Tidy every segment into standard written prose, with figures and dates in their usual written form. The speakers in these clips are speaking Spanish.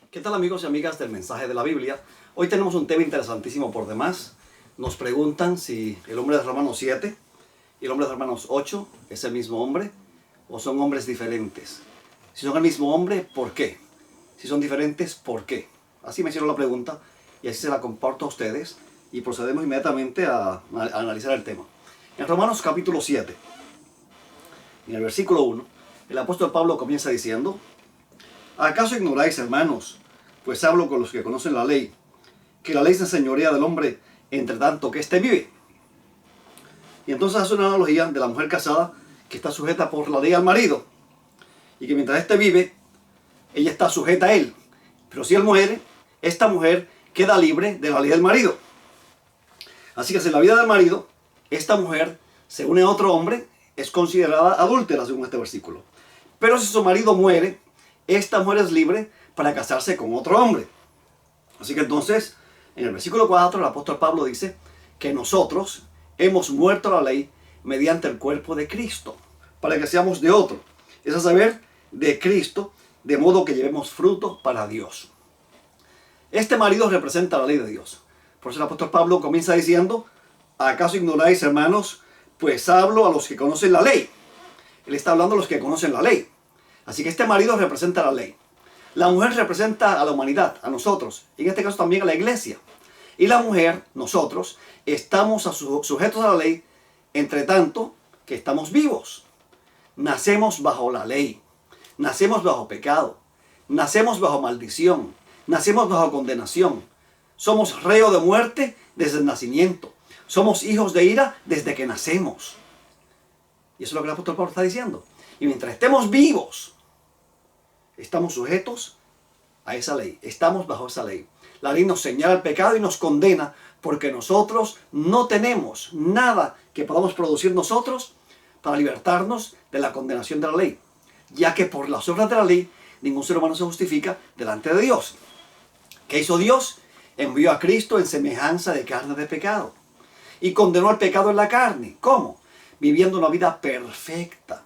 ¿Qué tal, amigos y amigas del mensaje de la Biblia? Hoy tenemos un tema interesantísimo por demás. Nos preguntan si el hombre de Romanos 7 y el hombre de Romanos 8 es el mismo hombre o son hombres diferentes. Si son el mismo hombre, ¿por qué? Si son diferentes, ¿por qué? Así me hicieron la pregunta y así se la comparto a ustedes y procedemos inmediatamente a analizar el tema. En Romanos capítulo 7, en el versículo 1, el apóstol Pablo comienza diciendo: ¿acaso ignoráis, hermanos, pues hablo con los que conocen la ley, que la ley se enseñorea del hombre entre tanto que éste vive? Y entonces hace una analogía de la mujer casada que está sujeta por la ley al marido, y que mientras éste vive, ella está sujeta a él. Pero si él muere, esta mujer queda libre de la ley del marido. Así que si en la vida del marido, esta mujer se une a otro hombre, es considerada adúltera según este versículo. Pero si su marido muere, esta mujer es libre para casarse con otro hombre. Así que entonces, en el versículo 4, el apóstol Pablo dice que nosotros hemos muerto a la ley mediante el cuerpo de Cristo, para que seamos de otro, es a saber, de Cristo, de modo que llevemos fruto para Dios. Este marido representa la ley de Dios. Por eso el apóstol Pablo comienza diciendo: ¿acaso ignoráis, hermanos? Pues hablo a los que conocen la ley. Él está hablando a los que conocen la ley. Así que este marido representa la ley. La mujer representa a la humanidad, a nosotros, en este caso también a la iglesia. Y la mujer, nosotros, estamos sujetos a la ley, entre tanto que estamos vivos. Nacemos bajo la ley, nacemos bajo pecado, nacemos bajo maldición, nacemos bajo condenación. Somos reo de muerte desde el nacimiento. Somos hijos de ira desde que nacemos. Y eso es lo que el apóstol Pablo está diciendo. Y mientras estemos vivos, estamos sujetos a esa ley. Estamos bajo esa ley. La ley nos señala el pecado y nos condena porque nosotros no tenemos nada que podamos producir nosotros para libertarnos de la condenación de la ley, ya que por las obras de la ley ningún ser humano se justifica delante de Dios. ¿Qué hizo Dios? Envió a Cristo en semejanza de carne de pecado y condenó al pecado en la carne. ¿Cómo? Viviendo una vida perfecta,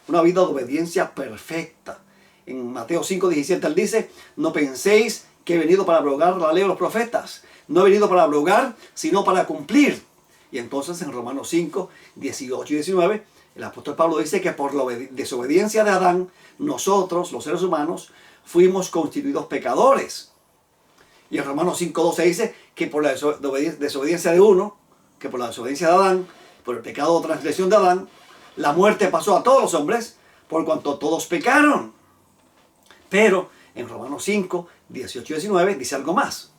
una vida de obediencia perfecta. En Mateo 5:17 él dice: no penséis que he venido para abrogar la ley de los profetas. No he venido para abrogar, sino para cumplir. Y entonces en Romanos 5:18 y 19, el apóstol Pablo dice que por la desobediencia de Adán, nosotros, los seres humanos, fuimos constituidos pecadores. Y en Romanos 5:12 dice que por la desobediencia de uno, que por la desobediencia de Adán, por el pecado o transgresión de Adán, la muerte pasó a todos los hombres, por cuanto todos pecaron. Pero en Romanos 5:18 y 19 dice algo más.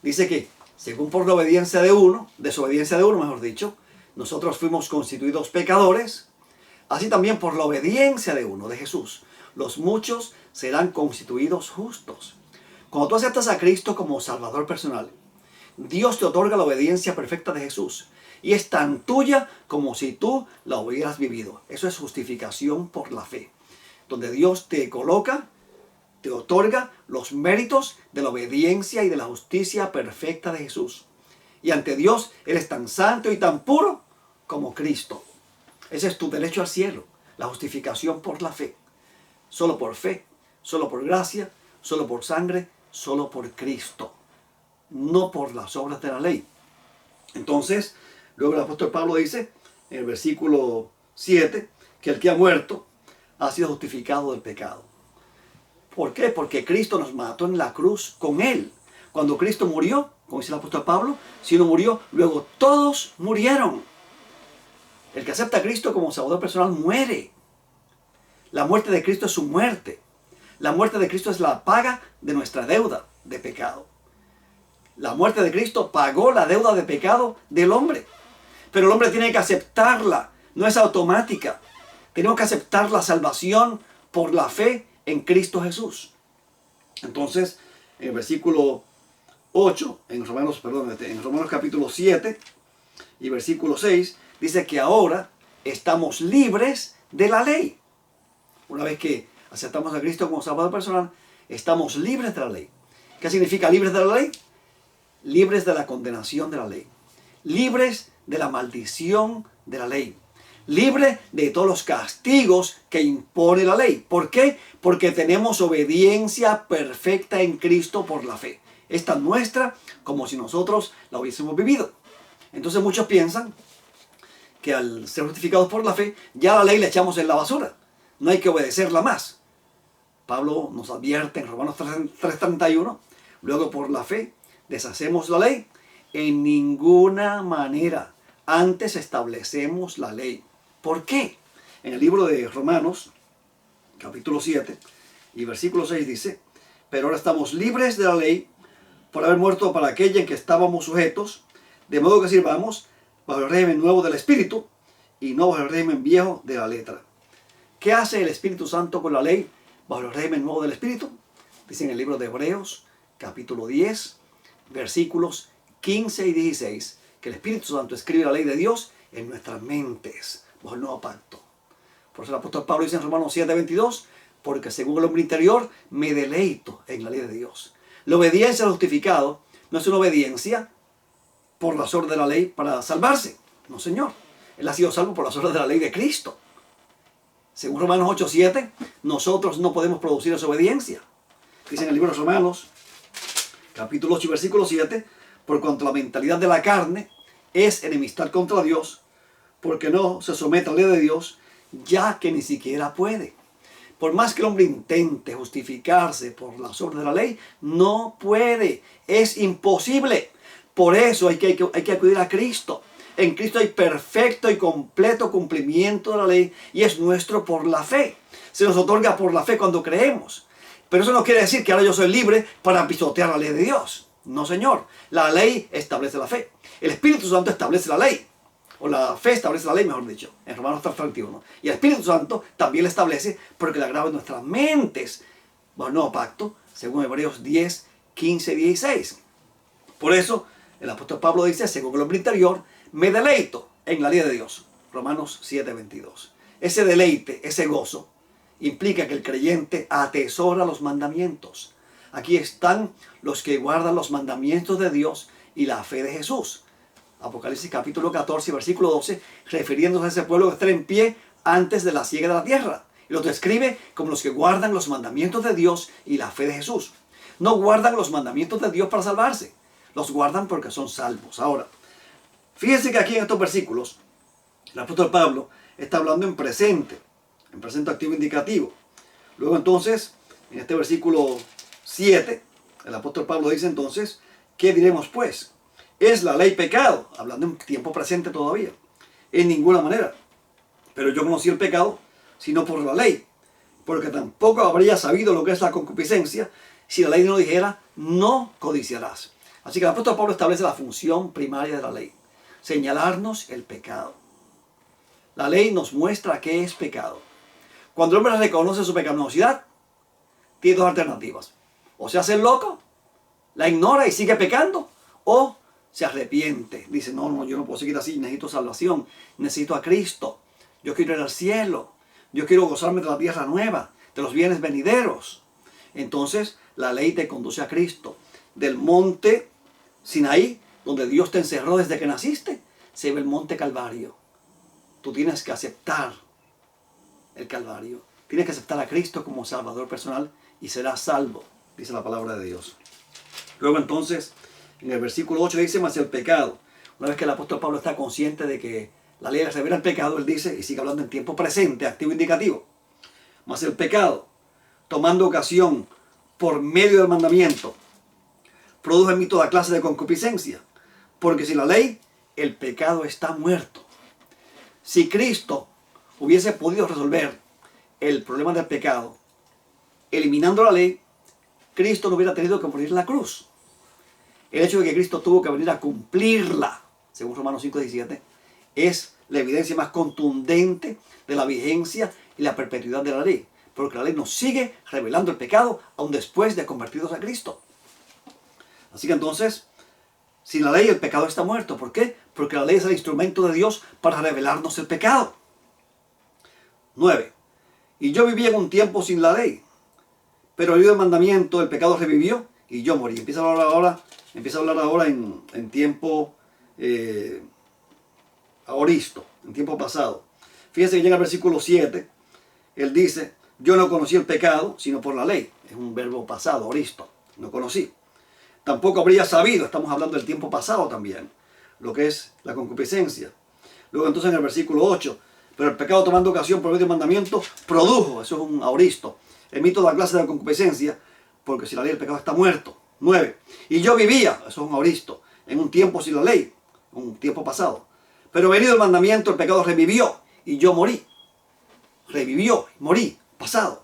Dice que, según por la obediencia de uno, desobediencia de uno, mejor dicho, nosotros fuimos constituidos pecadores, así también por la obediencia de uno, de Jesús, los muchos serán constituidos justos. Cuando tú aceptas a Cristo como Salvador personal, Dios te otorga la obediencia perfecta de Jesús y es tan tuya como si tú la hubieras vivido. Eso es justificación por la fe, donde Dios te coloca, te otorga los méritos de la obediencia y de la justicia perfecta de Jesús. Y ante Dios eres tan santo y tan puro como Cristo. Ese es tu derecho al cielo, la justificación por la fe. Solo por fe, solo por gracia, solo por sangre, solo por Cristo. No por las obras de la ley. Entonces, luego el apóstol Pablo dice, en el versículo 7, que el que ha muerto ha sido justificado del pecado. ¿Por qué? Porque Cristo nos mató en la cruz con Él. Cuando Cristo murió, como dice el apóstol Pablo, si uno murió, luego todos murieron. El que acepta a Cristo como Salvador personal muere. La muerte de Cristo es su muerte. La muerte de Cristo es la paga de nuestra deuda de pecado. La muerte de Cristo pagó la deuda de pecado del hombre. Pero el hombre tiene que aceptarla. No es automática. Tenemos que aceptar la salvación por la fe en Cristo Jesús. Entonces, en el versículo 8, en Romanos capítulo 7 y versículo 6, dice que ahora estamos libres de la ley. Una vez que aceptamos a Cristo como Salvador personal, estamos libres de la ley. ¿Qué significa libres de la ley? Libres de la condenación de la ley. Libres de la maldición de la ley. libre de todos los castigos que impone la ley. ¿Por qué? Porque tenemos obediencia perfecta en Cristo por la fe. Es tan nuestra como si nosotros la hubiésemos vivido. Entonces muchos piensan que al ser justificados por la fe, ya la ley la echamos en la basura. No hay que obedecerla más. Pablo nos advierte en Romanos 3:31, luego por la fe deshacemos la ley. En ninguna manera. Antes establecemos la ley. ¿Por qué? En el libro de Romanos, capítulo 7 y versículo 6 dice: pero ahora estamos libres de la ley por haber muerto para aquella en que estábamos sujetos, de modo que sirvamos bajo el régimen nuevo del Espíritu y no bajo el régimen viejo de la letra. ¿Qué hace el Espíritu Santo con la ley bajo el régimen nuevo del Espíritu? Dice en el libro de Hebreos, capítulo 10, versículos 15 y 16, que el Espíritu Santo escribe la ley de Dios en nuestras mentes, bajo el nuevo pacto. Por eso el apóstol Pablo dice en Romanos 7:22, porque según el hombre interior me deleito en la ley de Dios. La obediencia al justificado no es una obediencia por las obras de la ley para salvarse. No, señor. Él ha sido salvo por las obras de la ley de Cristo. Según Romanos 8:7, nosotros no podemos producir esa obediencia. Dice en el libro de Romanos, capítulo 8, versículo 7, por cuanto la mentalidad de la carne es enemistad contra Dios, porque no se somete a la ley de Dios, ya que ni siquiera puede. Por más que el hombre intente justificarse por las obras de la ley, no puede. Es imposible. Por eso hay que acudir a Cristo. En Cristo hay perfecto y completo cumplimiento de la ley y es nuestro por la fe. Se nos otorga por la fe cuando creemos. Pero eso no quiere decir que ahora yo soy libre para pisotear la ley de Dios. No, señor. La ley establece la fe. El Espíritu Santo establece la ley. O la fe establece la ley, mejor dicho, en Romanos 3:31. Y el Espíritu Santo también la establece porque la graba en nuestras mentes bajo el nuevo pacto, según Hebreos 10, 15 y 16. Por eso, el apóstol Pablo dice, según el hombre interior, me deleito en la ley de Dios. Romanos 7:22. Ese deleite, ese gozo, implica que el creyente atesora los mandamientos. Aquí están los que guardan los mandamientos de Dios y la fe de Jesús. Apocalipsis capítulo 14, versículo 12, refiriéndose a ese pueblo que está en pie antes de la siega de la tierra. Y los describe como los que guardan los mandamientos de Dios y la fe de Jesús. No guardan los mandamientos de Dios para salvarse. Los guardan porque son salvos. Ahora, fíjense que aquí en estos versículos, el apóstol Pablo está hablando en presente activo indicativo. Luego entonces, en este versículo 7, el apóstol Pablo dice entonces, ¿qué diremos pues? ¿Es la ley pecado? Hablando en tiempo presente todavía. En ninguna manera. Pero yo conocí el pecado, sino por la ley. Porque tampoco habría sabido lo que es la concupiscencia si la ley no dijera, no codiciarás. Así que el apóstol Pablo establece la función primaria de la ley. Señalarnos el pecado. La ley nos muestra qué es pecado. Cuando el hombre reconoce su pecaminosidad, tiene dos alternativas. O se hace el loco, la ignora y sigue pecando, o se arrepiente. Dice, no, yo no puedo seguir así, necesito salvación, necesito a Cristo. Yo quiero ir al cielo, yo quiero gozarme de la tierra nueva, de los bienes venideros. Entonces, la ley te conduce a Cristo. Del monte Sinaí, donde Dios te encerró desde que naciste, se ve el monte Calvario. Tú tienes que aceptar el Calvario. Tienes que aceptar a Cristo como Salvador personal y serás salvo, dice la palabra de Dios. Luego entonces, en el versículo 8 dice, mas el pecado. Una vez que el apóstol Pablo está consciente de que la ley revela el pecado, él dice, y sigue hablando en tiempo presente, activo indicativo. Mas el pecado, tomando ocasión por medio del mandamiento, produjo en mí toda clase de concupiscencia. Porque sin la ley, el pecado está muerto. Si Cristo hubiese podido resolver el problema del pecado, eliminando la ley, Cristo no hubiera tenido que morir en la cruz. El hecho de que Cristo tuvo que venir a cumplirla, según Romanos 5:17, es la evidencia más contundente de la vigencia y la perpetuidad de la ley. Porque la ley nos sigue revelando el pecado aún después de convertidos a Cristo. Así que entonces, sin la ley el pecado está muerto. ¿Por qué? Porque la ley es el instrumento de Dios para revelarnos el pecado. 9. Y yo viví en un tiempo sin la ley, pero al oír el mandamiento el pecado revivió y yo morí. Empieza a hablar ahora en tiempo aoristo, en tiempo pasado. Fíjense que llega el versículo 7, él dice, yo no conocí el pecado, sino por la ley. Es un verbo pasado, oristo, no conocí. Tampoco habría sabido, estamos hablando del tiempo pasado también, lo que es la concupiscencia. Luego entonces en el versículo 8, pero el pecado tomando ocasión por medio del mandamiento, produjo, eso es un aoristo, emito la clase de la concupiscencia, porque sin la ley el pecado está muerto. 9, y yo vivía, eso es un aoristo, en un tiempo sin la ley, un tiempo pasado. Pero venido el mandamiento, el pecado revivió, y yo morí. Revivió, morí, pasado.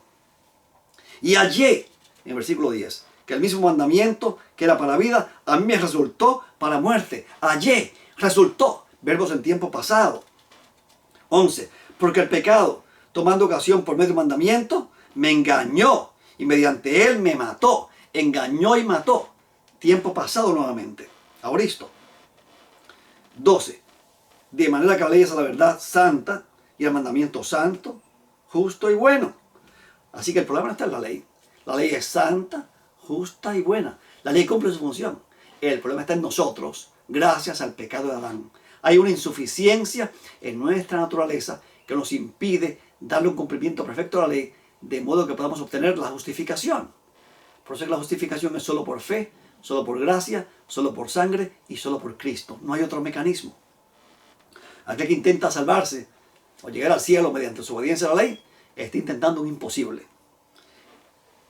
Y hallé, en el versículo 10, que el mismo mandamiento que era para vida, a mí me resultó para muerte. Hallé, resultó, verbos en tiempo pasado. 11, porque el pecado, tomando ocasión por medio del mandamiento, me engañó y mediante él me mató. Engañó y mató. Tiempo pasado nuevamente. Aoristo. 12, de manera que la ley es a la verdad santa y el mandamiento santo, justo y bueno. Así que el problema no está en la ley. La ley es santa, justa y buena. La ley cumple su función. El problema está en nosotros, gracias al pecado de Adán. Hay una insuficiencia en nuestra naturaleza que nos impide darle un cumplimiento perfecto a la ley, de modo que podamos obtener la justificación. Por eso que la justificación es solo por fe, solo por gracia, solo por sangre y solo por Cristo. No hay otro mecanismo. Aquel que intenta salvarse o llegar al cielo mediante su obediencia a la ley, está intentando un imposible.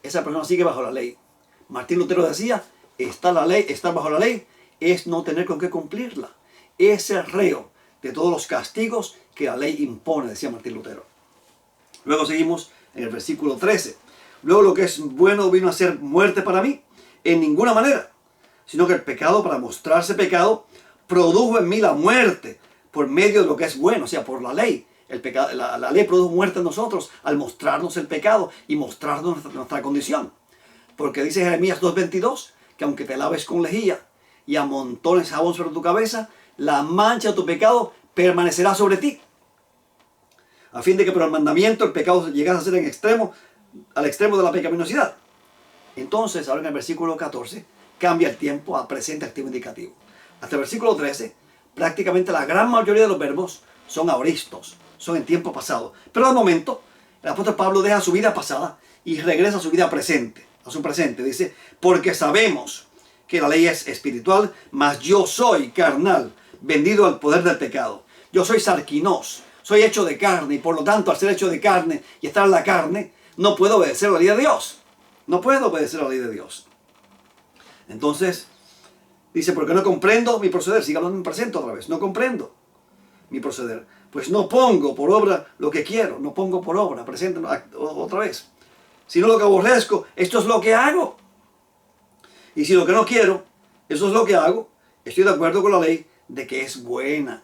Esa persona sigue bajo la ley. Martín Lutero decía, estar bajo la ley es no tener con qué cumplirla. Es el reo de todos los castigos que la ley impone, decía Martín Lutero. Luego seguimos en el versículo 13. Luego lo que es bueno vino a ser muerte para mí, en ninguna manera, sino que el pecado, para mostrarse pecado, produjo en mí la muerte por medio de lo que es bueno, o sea, por la ley. La ley produjo muerte en nosotros al mostrarnos el pecado y mostrarnos nuestra condición. Porque dice Jeremías 2:22 que aunque te laves con lejía y amontones jabón sobre tu cabeza, la mancha de tu pecado permanecerá sobre ti. A fin de que por el mandamiento el pecado llegase a ser al extremo de la pecaminosidad. Entonces, ahora en el versículo 14, cambia el tiempo a presente activo indicativo. Hasta el versículo 13, prácticamente la gran mayoría de los verbos son aoristos, son en tiempo pasado. Pero al momento, el apóstol Pablo deja su vida pasada y regresa a su vida presente, a su presente. Dice, porque sabemos que la ley es espiritual, mas yo soy carnal, vendido al poder del pecado. Yo soy sarquinos, soy hecho de carne, y por lo tanto, al ser hecho de carne y estar en la carne, no puedo obedecer a la ley de Dios. No puedo obedecer a la ley de Dios. Entonces, dice, porque no comprendo mi proceder. Siga hablando en presente otra vez. No comprendo mi proceder. Pues no pongo por obra lo que quiero. No pongo por obra, presente otra vez. Sino lo que aborrezco, esto es lo que hago. Y si lo que no quiero, eso es lo que hago, estoy de acuerdo con la ley de que es buena.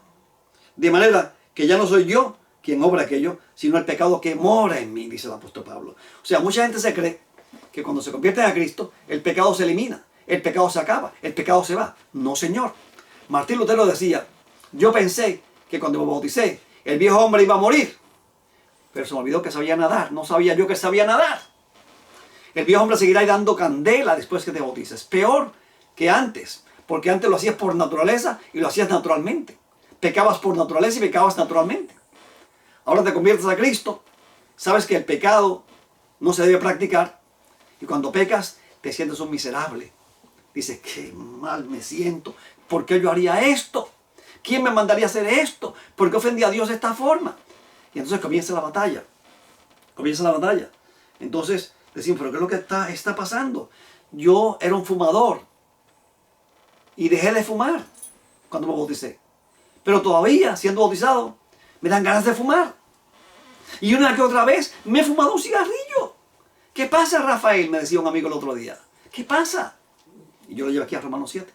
De manera que ya no soy yo quien obra aquello, sino el pecado que mora en mí, dice el apóstol Pablo. O sea, mucha gente se cree que cuando se convierte a Cristo, el pecado se elimina, el pecado se acaba, el pecado se va. No, señor. Martín Lutero decía, yo pensé que cuando me bauticé, el viejo hombre iba a morir, pero se me olvidó que sabía nadar. No sabía yo que sabía nadar. El viejo hombre seguirá ahí dando candela después que te bautices. Peor que antes, porque antes lo hacías por naturaleza y lo hacías naturalmente. Pecabas por naturaleza y pecabas naturalmente. Ahora te conviertes a Cristo, sabes que el pecado no se debe practicar y cuando pecas te sientes un miserable. Dices, qué mal me siento, ¿por qué yo haría esto? ¿Quién me mandaría a hacer esto? ¿Por qué ofendí a Dios de esta forma? Y entonces comienza la batalla. Entonces decimos, ¿pero qué es lo que está pasando? Yo era un fumador y dejé de fumar cuando me bauticé. Pero todavía, siendo bautizado, me dan ganas de fumar. Y una que otra vez me he fumado un cigarrillo. ¿Qué pasa, Rafael? Me decía un amigo el otro día. ¿Qué pasa? Y yo lo llevo aquí a Romanos 7.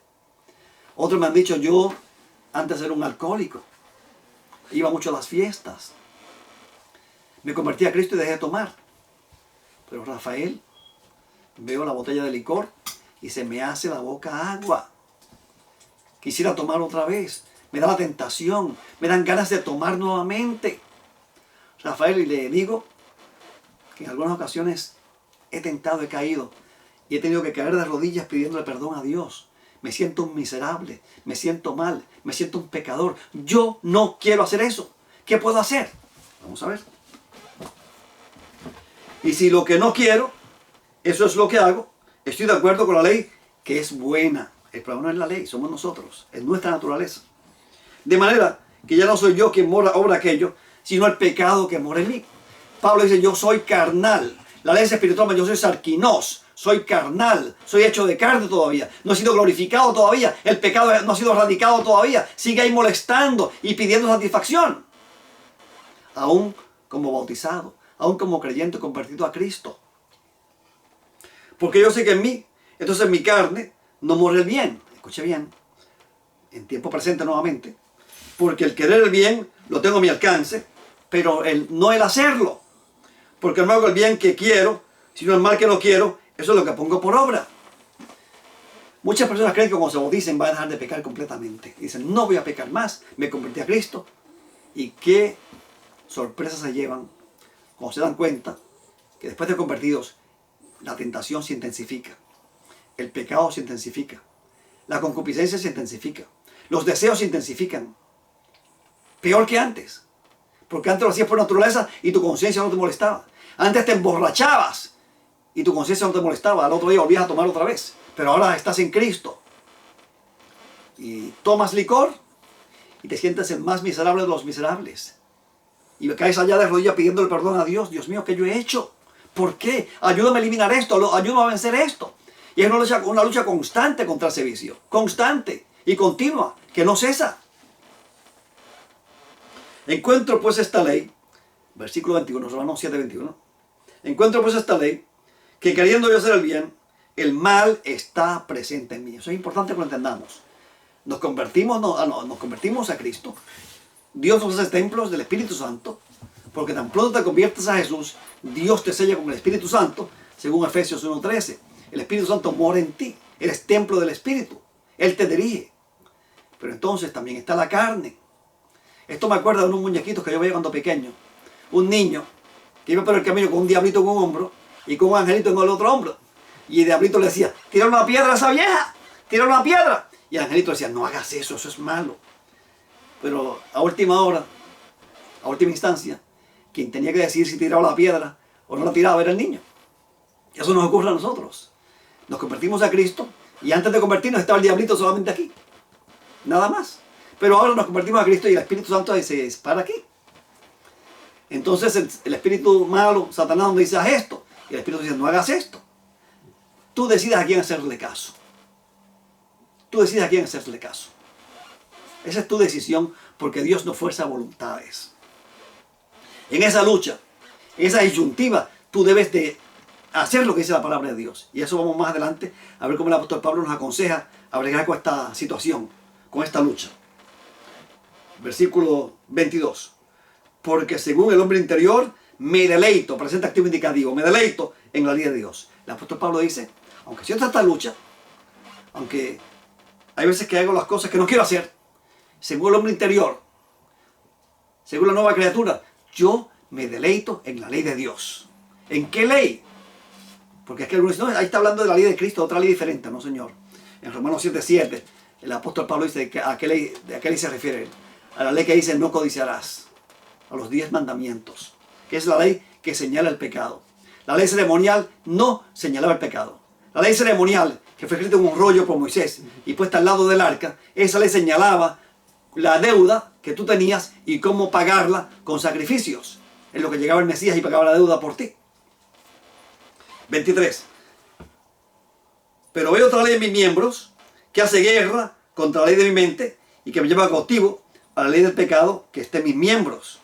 Otros me han dicho, yo antes era un alcohólico. Iba mucho a las fiestas. Me convertí a Cristo y dejé de tomar. Pero Rafael, veo la botella de licor y se me hace la boca agua. Quisiera tomar otra vez. Me da la tentación. Me dan ganas de tomar nuevamente. Rafael, y le digo que en algunas ocasiones he tentado, he caído. Y he tenido que caer de rodillas pidiéndole perdón a Dios. Me siento un miserable. Me siento mal. Me siento un pecador. Yo no quiero hacer eso. ¿Qué puedo hacer? Vamos a ver. Y si lo que no quiero, eso es lo que hago, estoy de acuerdo con la ley, que es buena. El problema no es la ley, somos nosotros, es nuestra naturaleza. De manera que ya no soy yo quien obra aquello, sino el pecado que mora en mí. Pablo dice, yo soy carnal. La ley es espiritual, pero yo soy sarquinos, soy carnal, soy hecho de carne todavía. No he sido glorificado todavía, el pecado no ha sido erradicado todavía. Sigue ahí molestando y pidiendo satisfacción. Aún como bautizado, aún como creyente convertido a Cristo. Porque yo sé que en mí, entonces en mi carne, no mora el bien. Escuche bien, en tiempo presente nuevamente. Porque el querer el bien lo tengo a mi alcance, pero no el hacerlo. Porque no hago el bien que quiero, sino el mal que no quiero, eso es lo que pongo por obra. Muchas personas creen que cuando se bauticen van a dejar de pecar completamente. Dicen, no voy a pecar más, me convertí a Cristo. Y qué sorpresas se llevan cuando se dan cuenta que después de convertidos, la tentación se intensifica, el pecado se intensifica, la concupiscencia se intensifica, los deseos se intensifican, peor que antes, porque antes lo hacías por naturaleza y tu conciencia no te molestaba. Antes te emborrachabas y tu conciencia no te molestaba, al otro día volvías a tomar otra vez, pero ahora estás en Cristo y tomas licor y te sientes el más miserable de los miserables y caes allá de rodillas pidiéndole perdón a Dios. Dios mío, ¿qué yo he hecho? ¿Por qué? Ayúdame a eliminar esto, ayúdame a vencer esto. Y es una lucha constante contra ese vicio, constante y continua, que no cesa. Encuentro pues esta ley, versículo 21, Romanos 7, 21. Encuentro pues esta ley, que queriendo yo hacer el bien, el mal está presente en mí. Eso es importante que lo entendamos. Nos convertimos a Cristo. Dios nos hace templos del Espíritu Santo, porque tan pronto te conviertes a Jesús, Dios te sella con el Espíritu Santo, según Efesios 1:13. El Espíritu Santo mora en ti, eres templo del Espíritu, Él te dirige. Pero entonces también está la carne. Esto me acuerda de unos muñequitos que yo veía cuando pequeño. Un niño que iba por el camino con un diablito en un hombro y con un angelito en el otro hombro. Y el diablito le decía, tira una piedra a esa vieja, tira una piedra. Y el angelito decía, no hagas eso, eso es malo. Pero a última hora, a última instancia, quien tenía que decidir si tiraba la piedra o no la tiraba era el niño. Y eso nos ocurre a nosotros. Nos convertimos a Cristo y antes de convertirnos estaba el diablito solamente aquí. Nada más. Pero ahora nos convertimos a Cristo y el Espíritu Santo se para aquí. Entonces el espíritu malo, Satanás, nos dice, haz esto. Y el Espíritu dice, no hagas esto. Tú decides a quién hacerle caso. Tú decides a quién hacerle caso. Esa es tu decisión, porque Dios no fuerza voluntades. En esa lucha, en esa disyuntiva, tú debes de hacer lo que dice la palabra de Dios. Y eso vamos más adelante a ver cómo el apóstol Pablo nos aconseja a bregar con esta situación, con esta lucha. Versículo 22. Porque según el hombre interior, me deleito, presente activo indicativo, me deleito en la ley de Dios. El apóstol Pablo dice, aunque siento esta lucha, aunque hay veces que hago las cosas que no quiero hacer, según el hombre interior, según la nueva criatura, yo me deleito en la ley de Dios. ¿En qué ley? Porque es que algunos dicen, no, ahí está hablando de la ley de Cristo, otra ley diferente. No, señor. En Romanos 7:7, el apóstol Pablo dice que ¿a qué ley se refiere? A la ley que dice no codiciarás, a los 10 mandamientos, que es la ley que señala el pecado. La ley ceremonial no señalaba el pecado. La ley ceremonial, que fue escrita en un rollo por Moisés y puesta al lado del arca, esa ley señalaba la deuda que tú tenías y cómo pagarla con sacrificios. En lo que llegaba el Mesías y pagaba la deuda por ti. 23. Pero veo otra ley en mis miembros que hace guerra contra la ley de mi mente y que me lleva cautivo a la ley del pecado que está en mis miembros.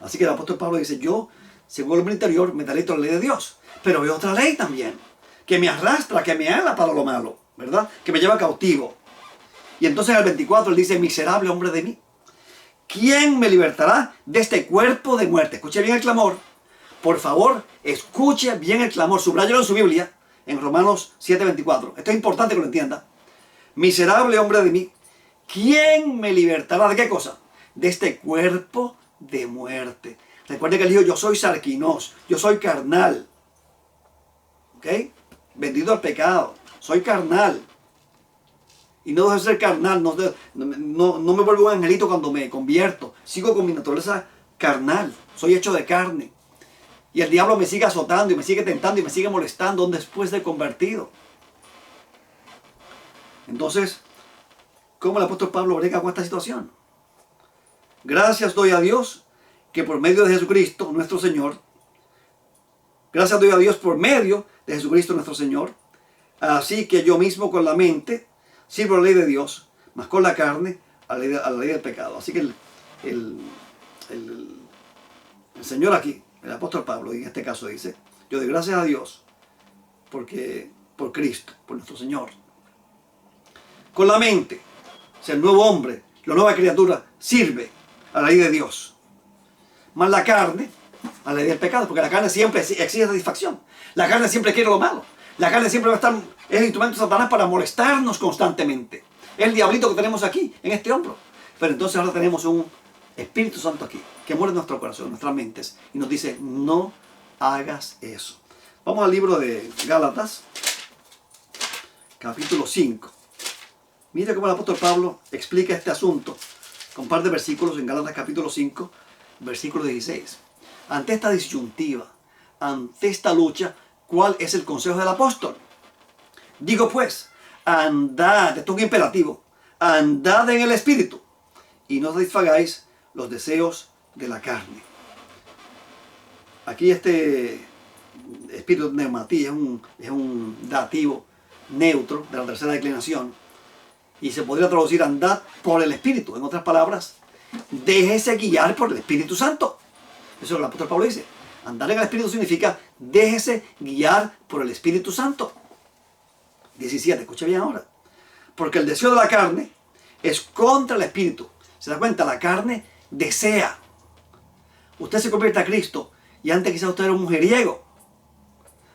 Así que el apóstol Pablo dice, yo, según el hombre interior, me deleito en la ley de Dios. Pero veo otra ley también, que me arrastra, que me ala para lo malo, ¿verdad? Que me lleva cautivo. Y entonces al 24 él dice, miserable hombre de mí, ¿quién me libertará de este cuerpo de muerte? Escuche bien el clamor. Por favor, escuche bien el clamor. Subráyalo en su Biblia, en Romanos 7:24. Esto es importante que lo entienda. Miserable hombre de mí, ¿quién me libertará de qué cosa? De este cuerpo de muerte. Recuerde que él dijo, yo soy sarquinos, yo soy carnal. ¿Ok? Vendido al pecado. Soy carnal. Y no dejo de ser carnal, no me vuelvo un angelito cuando me convierto. Sigo con mi naturaleza carnal, soy hecho de carne. Y el diablo me sigue azotando y me sigue tentando y me sigue molestando después de convertido. Entonces, ¿cómo el apóstol Pablo brega con esta situación? Gracias doy a Dios que por medio de Jesucristo, nuestro Señor, gracias doy a Dios por medio de Jesucristo, nuestro Señor, así que yo mismo con la mente sirvo la ley de Dios, mas con la carne a la ley del pecado. Así que el Señor aquí, el apóstol Pablo, en este caso dice, yo doy gracias a Dios porque por Cristo, por nuestro Señor. Con la mente, o sea, el nuevo hombre, la nueva criatura, sirve a la ley de Dios. Más la carne, a la ley del pecado, porque la carne siempre exige satisfacción. La carne siempre quiere lo malo. La carne siempre va a estar, es el instrumento de Satanás para molestarnos constantemente. Es el diablito que tenemos aquí, en este hombro. Pero entonces ahora tenemos un Espíritu Santo aquí, que muere en nuestro corazón, en nuestras mentes, y nos dice, no hagas eso. Vamos al libro de Gálatas, capítulo 5. Mira cómo el apóstol Pablo explica este asunto con un par de versículos en Gálatas capítulo 5, versículo 16. Ante esta disyuntiva, ante esta lucha, ¿cuál es el consejo del apóstol? Digo pues, andad, esto es un imperativo, andad en el Espíritu y no satisfagáis los deseos de la carne. Aquí este espíritu pneumatí es un dativo neutro de la tercera declinación. Y se podría traducir andad por el Espíritu. En otras palabras, déjese guiar por el Espíritu Santo. Eso es lo que el apóstol Pablo dice. Andar en el Espíritu significa déjese guiar por el Espíritu Santo. 17, escuche bien ahora. Porque el deseo de la carne es contra el Espíritu. ¿Se da cuenta? La carne desea. Usted se convierte a Cristo y antes quizás usted era un mujeriego.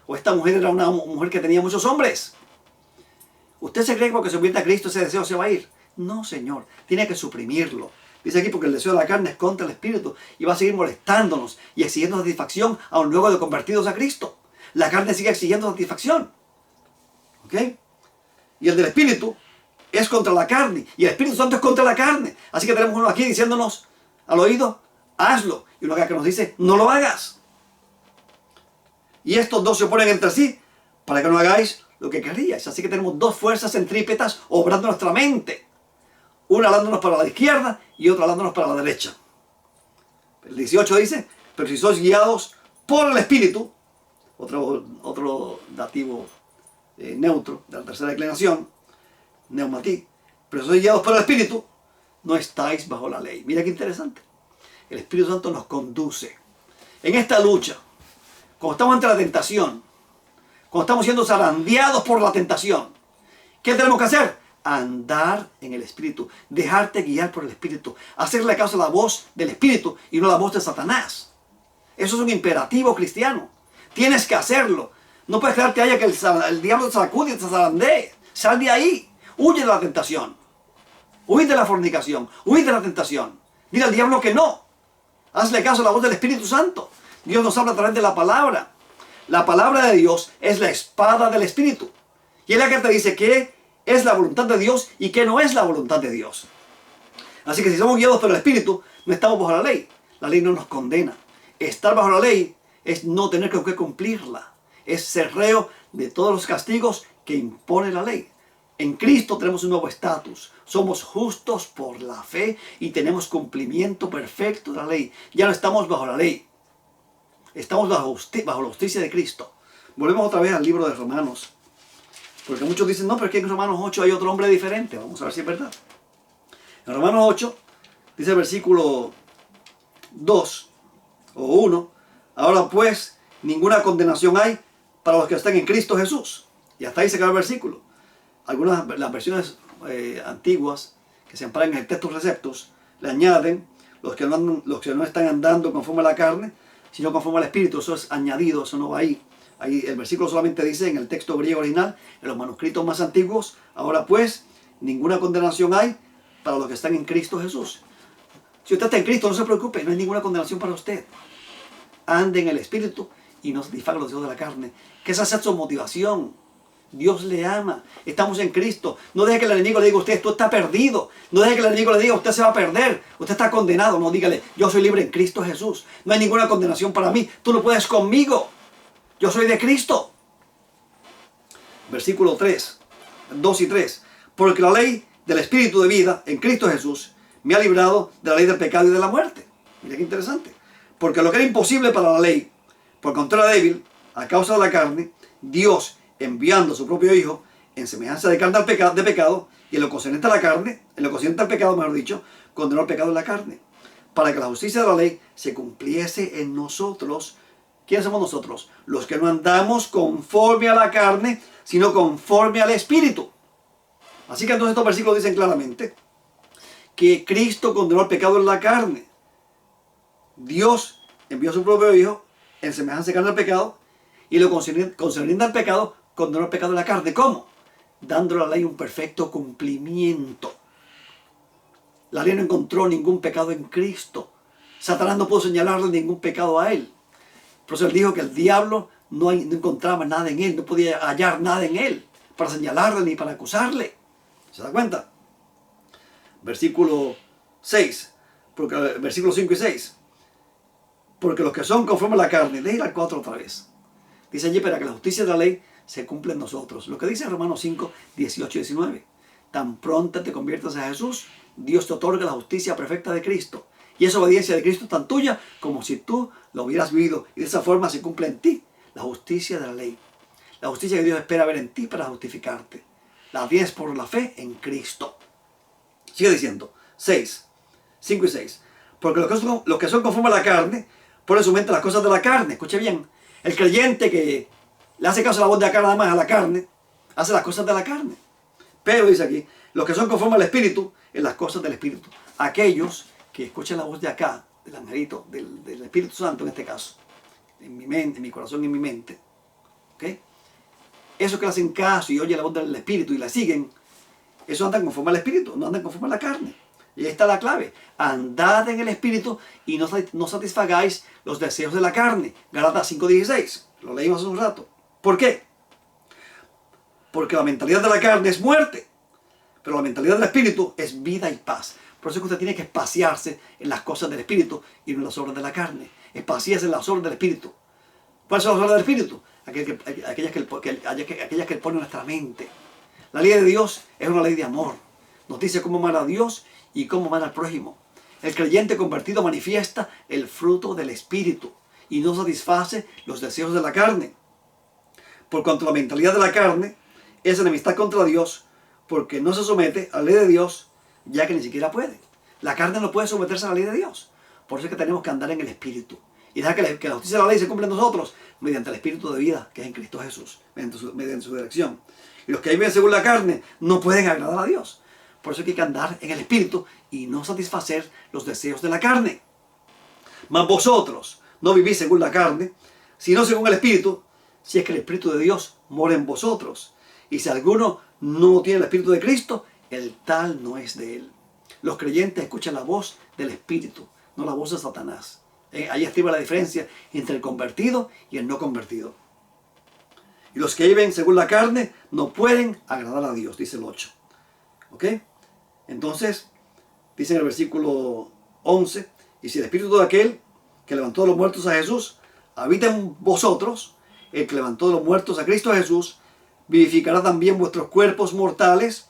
O esta mujer era una mujer que tenía muchos hombres. ¿Usted se cree que porque se convierte a Cristo ese deseo se va a ir? No, Señor. Tiene que suprimirlo. Dice aquí porque el deseo de la carne es contra el Espíritu y va a seguir molestándonos y exigiendo satisfacción aun luego de convertidos a Cristo. La carne sigue exigiendo satisfacción. ¿Ok? Y el del Espíritu es contra la carne y el Espíritu Santo es contra la carne. Así que tenemos uno aquí diciéndonos al oído, hazlo. Y uno acá que nos dice, no lo hagas. Y estos dos se oponen entre sí para que no hagáis lo que queríais. Así que tenemos dos fuerzas centrípetas obrando en nuestra mente. Una alándonos para la izquierda y otra alándonos para la derecha. El 18 dice, pero si sois guiados por el Espíritu, otro dativo neutro de la tercera declinación, neumatí, pero si sois guiados por el Espíritu, no estáis bajo la ley. Mira qué interesante. El Espíritu Santo nos conduce en esta lucha. Cuando estamos ante la tentación, cuando estamos siendo zarandeados por la tentación, ¿qué tenemos que hacer? Andar en el Espíritu, dejarte guiar por el Espíritu, hacerle caso a la voz del Espíritu y no a la voz de Satanás. Eso es un imperativo cristiano. Tienes que hacerlo. No puedes quedarte ahí a que el diablo te sacude y te zarandee. Sal de ahí. Huye de la tentación. Huye de la fornicación. Huye de la tentación. Dile al diablo que no. Hazle caso a la voz del Espíritu Santo. Dios nos habla a través de la palabra. La palabra de Dios es la espada del Espíritu. Y es la que te dice qué es la voluntad de Dios y qué no es la voluntad de Dios. Así que si somos guiados por el Espíritu, no estamos bajo la ley. La ley no nos condena. Estar bajo la ley es no tener que cumplirla. Es ser reo de todos los castigos que impone la ley. En Cristo tenemos un nuevo estatus. Somos justos por la fe y tenemos cumplimiento perfecto de la ley. Ya no estamos bajo la ley. Estamos bajo la justicia de Cristo. Volvemos otra vez al libro de Romanos. Porque muchos dicen, no, pero es que en Romanos 8 hay otro hombre diferente. Vamos a ver si es verdad. En Romanos 8, dice el versículo 2 o 1. Ahora pues, ninguna condenación hay para los que están en Cristo Jesús. Y hasta ahí se acaba el versículo. Algunas las versiones antiguas que se amparan en el texto receptus le añaden los que no están andando conforme a la carne, sino conforme al Espíritu. Eso es añadido, eso no va ahí. Ahí el versículo solamente dice en el texto griego original, en los manuscritos más antiguos, ahora pues, ninguna condenación hay para los que están en Cristo Jesús. Si usted está en Cristo, no se preocupe, no hay ninguna condenación para usted. Ande en el Espíritu y no satisfaga los deseos de la carne. Que esa sea su motivación. Dios le ama. Estamos en Cristo. No deje que el enemigo le diga a usted, tú estás perdido. No deje que el enemigo le diga, usted se va a perder. Usted está condenado. No, dígale, yo soy libre en Cristo Jesús. No hay ninguna condenación para mí. Tú no puedes conmigo. Yo soy de Cristo. Versículo 3, 2 y 3. Porque la ley del Espíritu de vida en Cristo Jesús me ha librado de la ley del pecado y de la muerte. Mira qué interesante. Porque lo que era imposible para la ley, por contra era débil, a causa de la carne, Dios, enviando a su propio Hijo, en semejanza de carne de pecado, y en lo concerniente a la carne, en lo concerniente al pecado, mejor dicho, condenó el pecado en la carne, para que la justicia de la ley se cumpliese en nosotros. ¿Quiénes somos nosotros? Los que no andamos conforme a la carne, sino conforme al Espíritu. Así que entonces estos versículos dicen claramente que Cristo condenó el pecado en la carne. Dios envió a su propio Hijo en semejanza de carne al pecado, y lo concerniente al pecado, condenó el pecado en la carne. ¿Cómo? Dándole a la ley un perfecto cumplimiento. La ley no encontró ningún pecado en Cristo. Satanás no pudo señalarle ningún pecado a él. Por eso él dijo que el diablo no encontraba nada en él, no podía hallar nada en él para señalarle ni para acusarle. ¿Se da cuenta? Versículo 6, versículos 5 y 6. Porque los que son conforme a la carne, de ir al 4 otra vez. Dice allí, para que la justicia de la ley se cumpla en nosotros. Lo que dice Romanos 5, 18 y 19. Tan pronto te conviertas a Jesús, Dios te otorga la justicia perfecta de Cristo. Y esa obediencia de Cristo es tan tuya como si tú lo hubieras vivido. Y de esa forma se cumple en ti la justicia de la ley. La justicia que Dios espera ver en ti para justificarte. La tienes por la fe en Cristo. Sigue diciendo, 6, 5 y 6. Porque los que son conforme a la carne, ponen su mente las cosas de la carne. Escuche bien. El creyente que le hace caso a la voz de acá nada más a la carne, hace las cosas de la carne. Pero dice aquí, los que son conforme al Espíritu, en las cosas del Espíritu. Aquellos que escuchen la voz de acá, del angelito, del Espíritu Santo en este caso, en mi mente, en mi corazón y en mi mente. ¿Okay? Esos que le hacen caso y oyen la voz del Espíritu y la siguen, esos andan conforme al Espíritu, no andan conforme a la carne. Y ahí está la clave. Andad en el Espíritu y no satisfagáis los deseos de la carne. Gálatas 5:16. Lo leímos hace un rato. ¿Por qué? Porque la mentalidad de la carne es muerte. Pero la mentalidad del Espíritu es vida y paz. Por eso es que usted tiene que espaciarse en las cosas del Espíritu y no en las obras de la carne. Espaciarse en las obras del Espíritu. ¿Cuáles son las obras del Espíritu? Aquellas que Él pone en nuestra mente. La ley de Dios es una ley de amor. Nos dice cómo amar a Dios y cómo amar al prójimo. El creyente convertido manifiesta el fruto del Espíritu y no satisface los deseos de la carne. Por cuanto la mentalidad de la carne es enemistad contra Dios, porque no se somete a la ley de Dios, ya que ni siquiera puede. La carne no puede someterse a la ley de Dios. Por eso es que tenemos que andar en el Espíritu. Y dejar que la justicia de la ley se cumpla en nosotros mediante el Espíritu de vida, que es en Cristo Jesús, mediante su dirección. Y los que viven según la carne no pueden agradar a Dios. Por eso hay que andar en el Espíritu y no satisfacer los deseos de la carne. Mas vosotros no vivís según la carne, sino según el Espíritu, si es que el Espíritu de Dios mora en vosotros. Y si alguno no tiene el Espíritu de Cristo, el tal no es de él. Los creyentes escuchan la voz del Espíritu, no la voz de Satanás. Ahí estriba la diferencia entre el convertido y el no convertido. Y los que viven según la carne no pueden agradar a Dios, dice el 8. ¿Ok? Entonces, dice en el versículo 11, y si el Espíritu de aquel que levantó de los muertos a Jesús habita en vosotros, el que levantó de los muertos a Cristo Jesús, vivificará también vuestros cuerpos mortales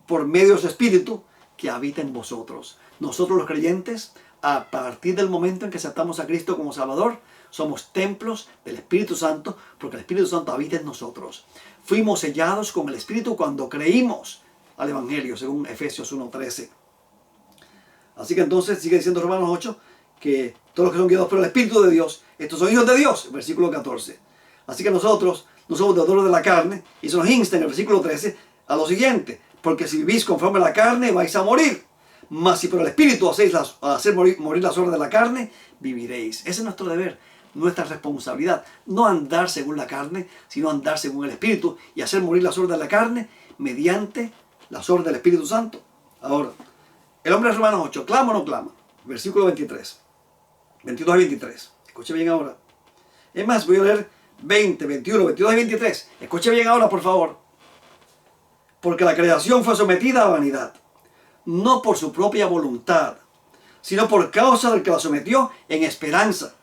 por medio de su Espíritu que habita en vosotros. Nosotros los creyentes, a partir del momento en que aceptamos a Cristo como Salvador, somos templos del Espíritu Santo, porque el Espíritu Santo habita en nosotros. Fuimos sellados con el Espíritu cuando creímos al Evangelio, según Efesios 1:13. Así que entonces sigue diciendo Romanos 8, que todos los que son guiados por el Espíritu de Dios, estos son hijos de Dios, versículo 14. Así que nosotros no somos deudores de la carne, y se nos insta en el versículo 13 a lo siguiente: porque si vivís conforme a la carne, vais a morir. Mas si por el Espíritu hacéis hacer morir las obras de la carne, viviréis. Ese es nuestro deber, nuestra responsabilidad. No andar según la carne, sino andar según el Espíritu y hacer morir las obras de la carne mediante las obras del Espíritu Santo. Ahora, el hombre de Romanos 8, ¿clama o no clama? Versículo 23, 22 y 23. Escuche bien ahora. Es más, voy a leer 20, 21, 22 y 23. Escuche bien ahora, por favor. Porque la creación fue sometida a vanidad, no por su propia voluntad, sino por causa del que la sometió, en esperanza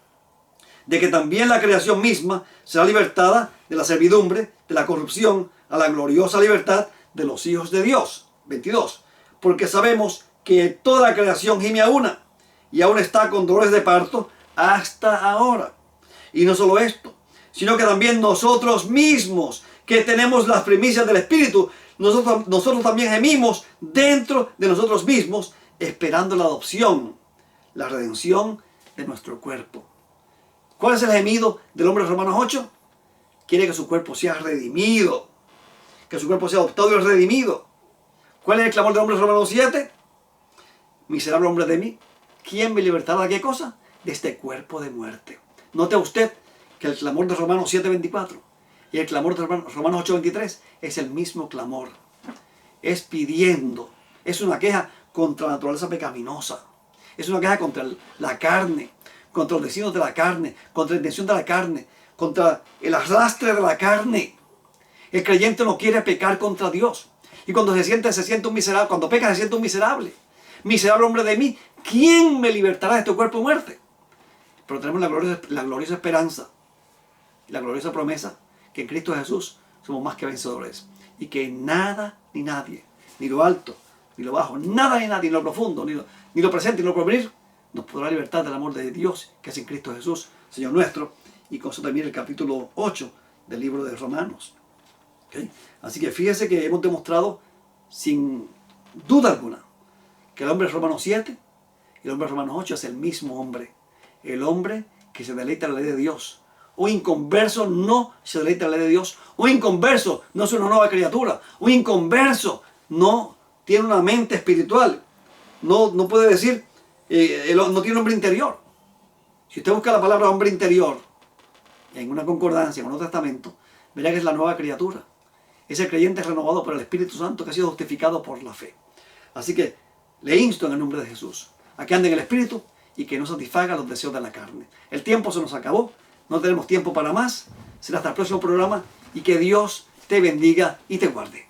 de que también la creación misma será libertada de la servidumbre, de la corrupción, a la gloriosa libertad de los hijos de Dios. 22. Porque sabemos que toda la creación gime a una, y aún está con dolores de parto hasta ahora. Y no solo esto, sino que también nosotros mismos, que tenemos las primicias del Espíritu, nosotros también gemimos dentro de nosotros mismos, esperando la adopción, la redención de nuestro cuerpo. ¿Cuál es el gemido del hombre de Romanos 8? Quiere que su cuerpo sea redimido, que su cuerpo sea adoptado y redimido. ¿Cuál es el clamor del hombre de Romanos 7? Miserable hombre de mí, ¿quién me libertará de qué cosa? De este cuerpo de muerte. Note usted que el clamor de Romanos 7:24 y el clamor de Romanos 8:23 es el mismo clamor. Es pidiendo, es una queja contra la naturaleza pecaminosa. Es una queja contra la carne, contra los designios de la carne, contra la intención de la carne, contra el arrastre de la carne. El creyente no quiere pecar contra Dios. Y cuando se siente un miserable, cuando peca se siente un miserable. Miserable hombre de mí, ¿quién me libertará de este cuerpo de muerte? Pero tenemos la gloriosa esperanza, la gloriosa promesa que en Cristo Jesús somos más que vencedores. Y que nada ni nadie, ni lo alto, ni lo bajo, nada ni nadie, ni lo profundo, ni lo presente, ni lo porvenir, nos podrá libertar del amor de Dios que es en Cristo Jesús, Señor nuestro. Y con eso termina el capítulo 8 del libro de Romanos. ¿Okay? Así que fíjese que hemos demostrado sin duda alguna que el hombre de Romanos 7 y el hombre de Romanos 8 es el mismo hombre. El hombre que se deleita en la ley de Dios. Un inconverso no se deleita en la ley de Dios. Un inconverso no es una nueva criatura. Un inconverso no tiene una mente espiritual. No puede decir, no tiene hombre interior. Si usted busca la palabra hombre interior en una concordancia con otro testamento, verá que es la nueva criatura. Es el creyente renovado por el Espíritu Santo que ha sido justificado por la fe. Así que le insto en el nombre de Jesús a que ande en el Espíritu y que no satisfaga los deseos de la carne. El tiempo se nos acabó, no tenemos tiempo para más. Será hasta el próximo programa y que Dios te bendiga y te guarde.